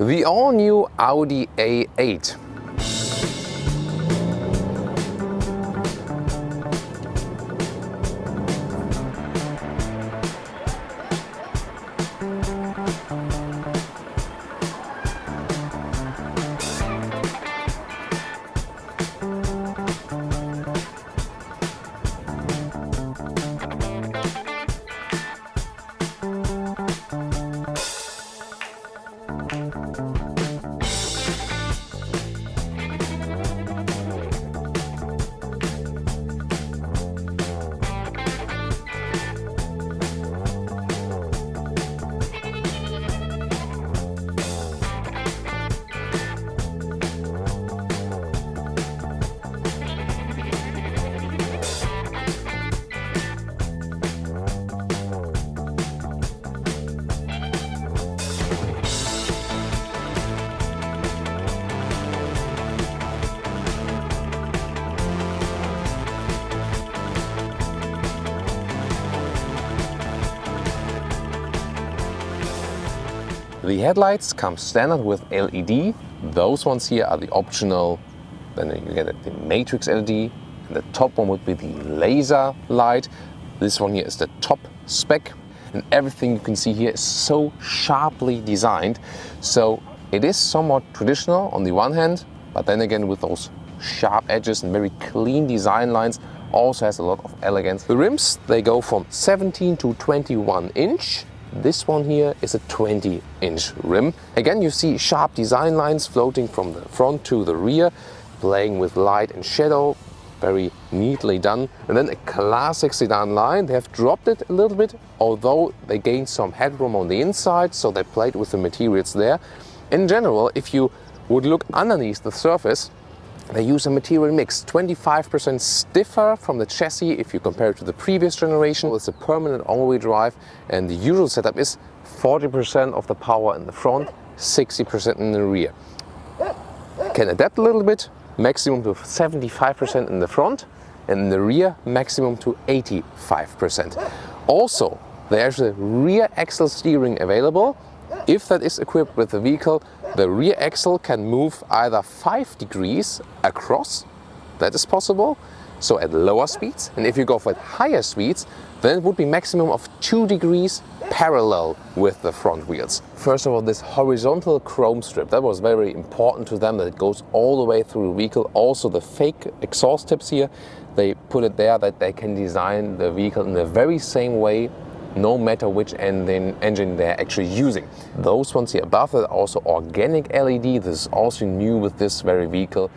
The all-new Audi A8. The headlights come standard with LED. Those ones here are the optional. Then you get the matrix LED. And the top one would be the laser light. This one here is the top spec. And everything you can see here is so sharply designed. So it is somewhat traditional on the one hand, but then again with those sharp edges and very clean design lines, also has a lot of elegance. The rims, they go from 17 to 21 inch. This one here is a 20-inch rim. Again, you see sharp design lines floating from the front to the rear, playing with light and shadow, very neatly done. And then a classic sedan line. They have dropped it a little bit, although they gained some headroom on the inside, so they played with the materials there. In general, if you would look underneath the surface, they use a material mix, 25% stiffer from the chassis if you compare it to the previous generation. It's a permanent all-wheel drive, and the usual setup is 40% of the power in the front, 60% in the rear. Can adapt a little bit, maximum to 75% in the front, and in the rear maximum to 85%. Also, there's a rear axle steering available. If that is equipped with the vehicle, the rear axle can move either 5 degrees across, that is possible, so at lower speeds. And if you go for higher speeds, then it would be maximum of 2 degrees parallel with the front wheels. First of all, this horizontal chrome strip, that was very important to them, that it goes all the way through the vehicle. Also the fake exhaust tips here, they put it there that they can design the vehicle in the very same way, no matter which engine they're actually using. Those ones here above are also organic LED. This is also new with this very vehicle.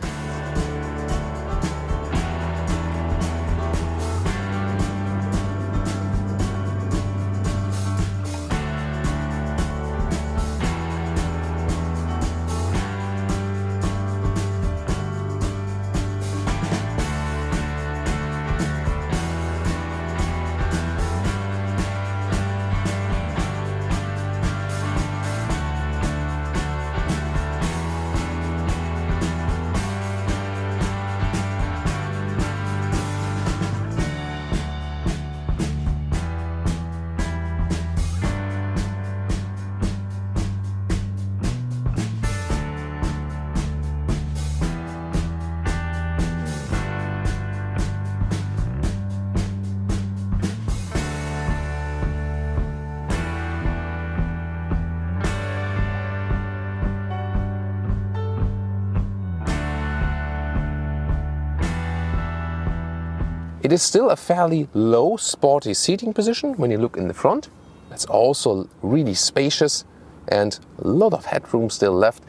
It is still a fairly low, sporty seating position when you look in the front. It's also really spacious and a lot of headroom still left.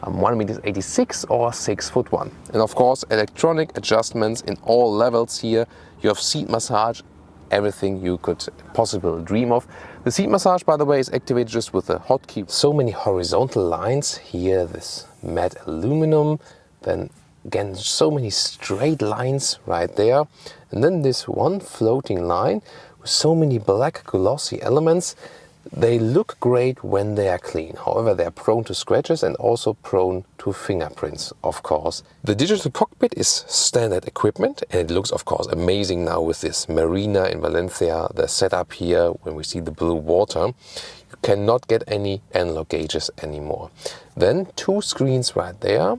1.86 m or 6'1". And of course, electronic adjustments in all levels here. You have seat massage, everything you could possibly dream of. The seat massage, by the way, is activated just with a hotkey. So many horizontal lines here, this matte aluminum, then again, so many straight lines right there. And then this one floating line with so many black glossy elements. They look great when they are clean. However, they are prone to scratches and also prone to fingerprints, of course. The digital cockpit is standard equipment, and it looks, of course, amazing now with this marina in Valencia, the setup here when we see the blue water. You cannot get any analog gauges anymore. Then two screens right there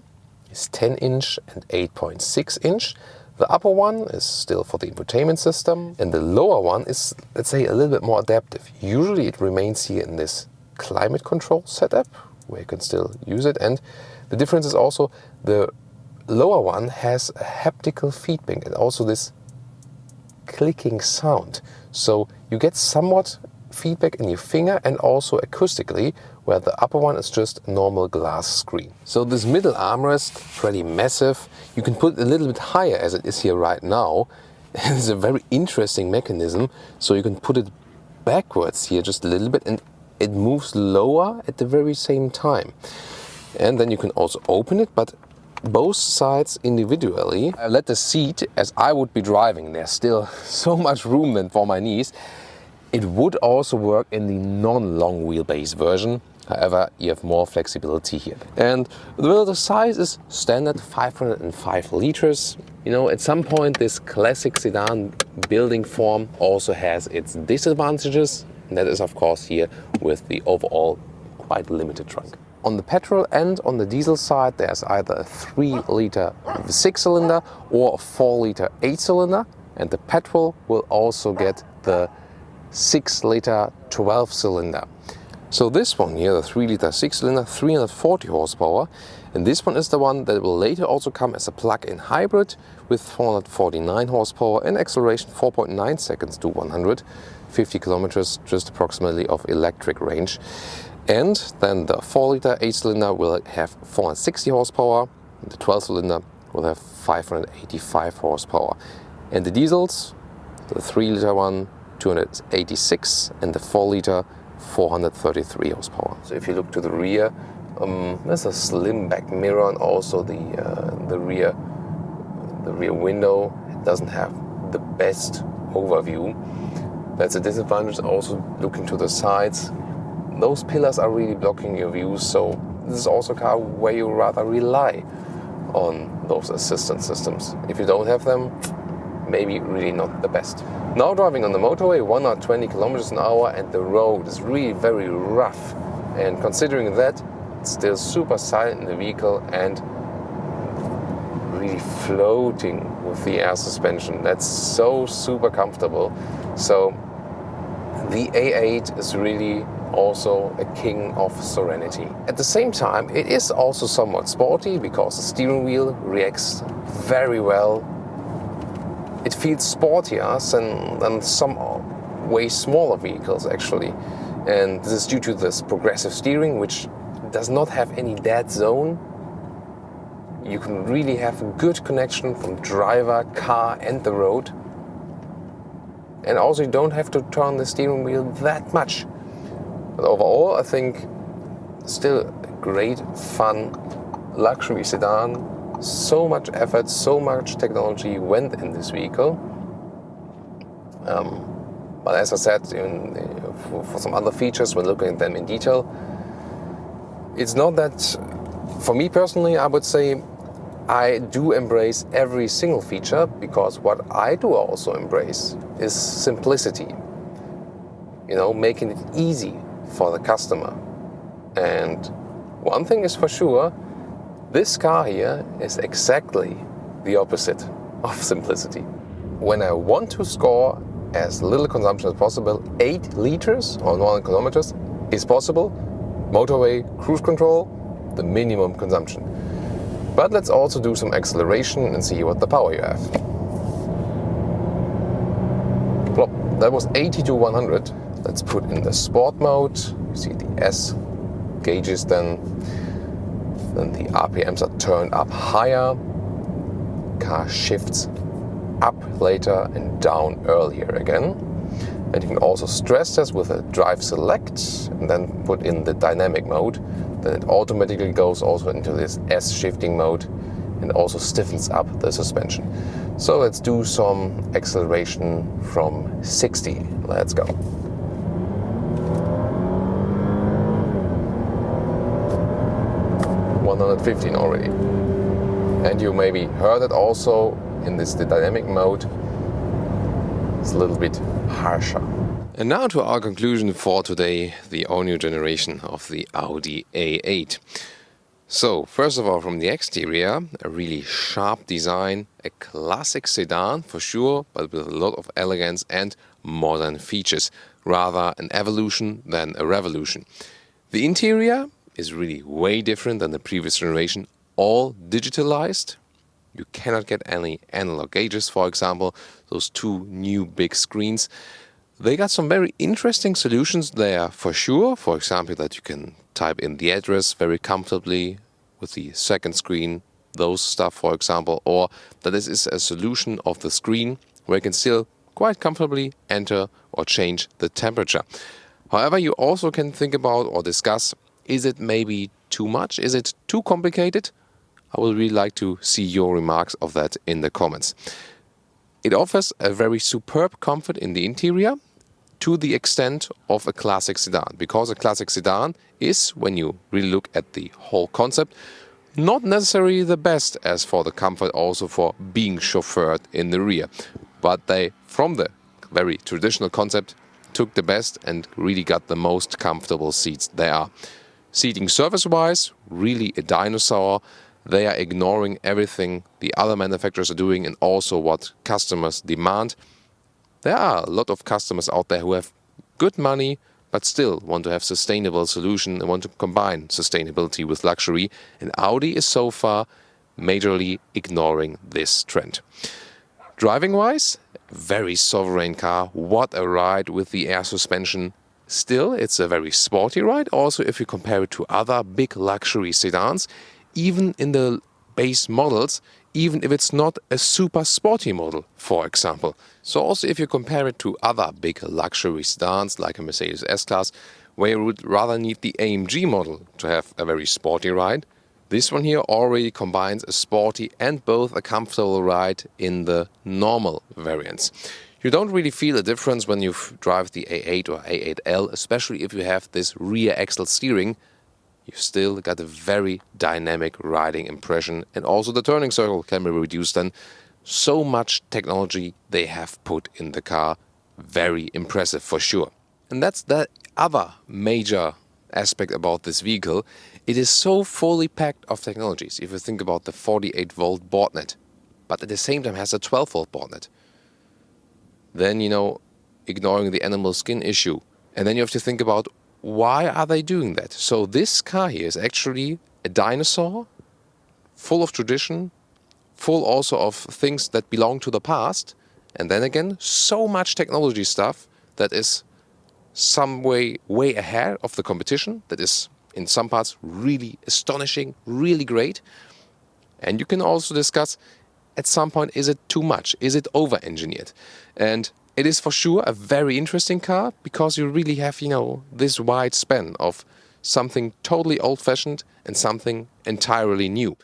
is 10-inch and 8.6-inch. The upper one is still for the infotainment system, and the lower one is, let's say, a little bit more adaptive. Usually it remains here in this climate control setup, where you can still use it. And the difference is also the lower one has a haptical feedback and also this clicking sound. So you get somewhat feedback in your finger and also acoustically, where the upper one is just a normal glass screen. So this middle armrest, pretty massive. You can put it a little bit higher as it is here right now. It's a very interesting mechanism. So you can put it backwards here just a little bit and it moves lower at the very same time. And then you can also open it, but both sides individually. I let the seat, as I would be driving, there's still so much room then for my knees. It would also work in the non-long wheelbase version. However, you have more flexibility here. And the size is standard 505 liters. You know, at some point this classic sedan building form also has its disadvantages. And that is, of course, here with the overall quite limited trunk. On the petrol and on the diesel side, there's either a 3-liter 6-cylinder or a 4-liter 8-cylinder. And the petrol will also get the 6-liter 12-cylinder. So this one here, the 3-liter 6-cylinder, 340 horsepower, and this one is the one that will later also come as a plug-in hybrid with 449 horsepower and acceleration 4.9 seconds to 150 kilometers, just approximately of electric range. And then the 4-liter 8-cylinder will have 460 horsepower, and the 12-cylinder will have 585 horsepower. And the diesels, the 3-liter one, 286, and the 4-liter 433 horsepower. So if you look to the rear, there's a slim back mirror, and also the rear window. It doesn't have the best overview. That's a disadvantage. Also looking to the sides, those pillars are really blocking your view. So this is also a car where you rather rely on those assistance systems. If you don't have them, maybe really not the best. Now driving on the motorway, 120 kilometers an hour, and the road is really very rough. And considering that, it's still super silent in the vehicle and really floating with the air suspension. That's so super comfortable. So the A8 is really also a king of serenity. At the same time, it is also somewhat sporty because the steering wheel reacts very well. It feels sportier than some way smaller vehicles actually. And this is due to this progressive steering, which does not have any dead zone. You can really have a good connection from driver, car and the road. And also you don't have to turn the steering wheel that much. But overall, I think still a great, fun luxury sedan. So much effort, so much technology went in this vehicle. But as I said, for some other features, when looking at them in detail, it's not that, for me personally, I would say I do embrace every single feature, because what I do also embrace is simplicity. You know, making it easy for the customer. And one thing is for sure, this car here is exactly the opposite of simplicity. When I want to score as little consumption as possible, 8 liters on 100 kilometers is possible. Motorway, cruise control, the minimum consumption. But let's also do some acceleration and see what the power you have. Well, that was 80 to 100. Let's put in the sport mode. You see the S gauges then the RPMs are turned up higher. Car shifts up later and down earlier again. And you can also stress test with a drive select and then put in the dynamic mode. Then it automatically goes also into this S shifting mode and also stiffens up the suspension. So let's do some acceleration from 60. Let's go. 115 already. And you maybe heard it also in the dynamic mode. It's a little bit harsher. And now to our conclusion for today, the all-new generation of the Audi A8. So, first of all, from the exterior, a really sharp design, a classic sedan for sure, but with a lot of elegance and modern features. Rather an evolution than a revolution. The interior is really way different than the previous generation, all digitalized. You cannot get any analog gauges, for example, those two new big screens. They got some very interesting solutions there for sure. For example, that you can type in the address very comfortably with the second screen, those stuff, for example, or that this is a solution of the screen where you can still quite comfortably enter or change the temperature. However, you also can think about or discuss, is it maybe too much? Is it too complicated? I would really like to see your remarks of that in the comments. It offers a very superb comfort in the interior to the extent of a classic sedan, because a classic sedan is, when you really look at the whole concept, not necessarily the best as for the comfort also for being chauffeured in the rear. But they, from the very traditional concept, took the best and really got the most comfortable seats there are. Seating surface-wise, really a dinosaur. They are ignoring everything the other manufacturers are doing and also what customers demand. There are a lot of customers out there who have good money but still want to have sustainable solution and want to combine sustainability with luxury. And Audi is so far majorly ignoring this trend. Driving-wise, very sovereign car. What a ride with the air suspension. Still, it's a very sporty ride. Also, if you compare it to other big luxury sedans, even in the base models, even if it's not a super sporty model, for example. So also if you compare it to other big luxury sedans like a Mercedes S-Class, where you would rather need the AMG model to have a very sporty ride, this one here already combines a sporty and both a comfortable ride in the normal variants. You don't really feel a difference when you drive the A8 or A8L, especially if you have this rear axle steering. You still got a very dynamic riding impression, and also the turning circle can be reduced. And so much technology they have put in the car, very impressive for sure. And that's the other major aspect about this vehicle. It is so fully packed of technologies. If you think about the 48-volt board net, but at the same time has a 12-volt board net. Then, ignoring the animal skin issue. And then you have to think about, why are they doing that? So this car here is actually a dinosaur, full of tradition, full also of things that belong to the past. And then again, so much technology stuff that is some way ahead of the competition, that is in some parts really astonishing, really great. And you can also discuss, at some point, is it too much? Is it over-engineered? And it is for sure a very interesting car, because you really have, this wide span of something totally old-fashioned and something entirely new.